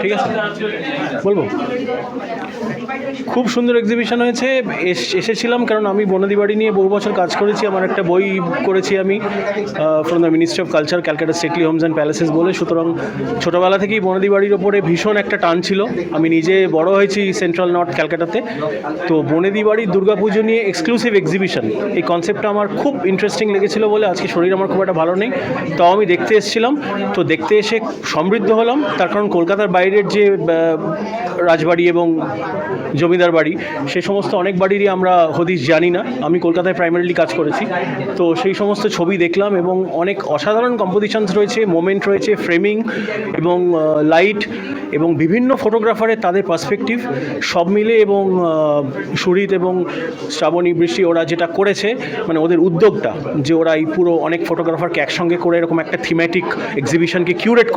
ঠিক আছে, বলবো। খুব সুন্দর এক্সিবিশন হয়েছে। এসেছিলাম কারণ আমি বনেদি বাড়ি নিয়ে বহু বছর কাজ করেছি। আমার একটা বই করেছি আমি from the ministry of culture, Calcutta stately homes and palaces বলে। সুতরাং ছোটোবেলা থেকেই বনেদি বাড়ির ওপরে ভীষণ একটা টান ছিল। আমি নিজে বড় হয়েছি সেন্ট্রাল নর্থ ক্যালকাটাতে। তো বনেদি বাড়ির দুর্গাপুজো নিয়ে এক্সক্লুসিভ এক্সিবিশন, এই কনসেপ্টটা আমার খুব ইন্টারেস্টিং লেগেছিলো বলে আজকে শরীর আমার খুব একটা ভালো নেই, তাও আমি দেখতে এসেছিলাম। তো দেখতে এসে সমৃদ্ধ হলাম, তার কারণ কলকাতার বাইরের যে রাজবাড়ি এবং জমিদার বাড়ি, সে সমস্ত অনেক বাড়িরই আমরা হদিশ জানি না। আমি কলকাতায় প্রাইমারিলি কাজ করেছি, তো সেই সমস্ত ছবি দেখলাম এবং অনেক অসাধারণ কম্পোজিশনস রয়েছে, মোমেন্ট রয়েছে, ফ্রেমিং এবং লাইট এবং বিভিন্ন ফটোগ্রাফারের তাদের পার্সপেক্টিভ সব মিলে, এবং সুরিত এবং শ্রাবণী, বৃষ্টি ওরা যেটা করেছে, মানে ওদের উদ্যোগটা যে ওরা এই পুরো অনেক ফটোগ্রাফারকে একসঙ্গে করে এরকম একটা থিমেটিক এক্সিবিশনকে কিউরেট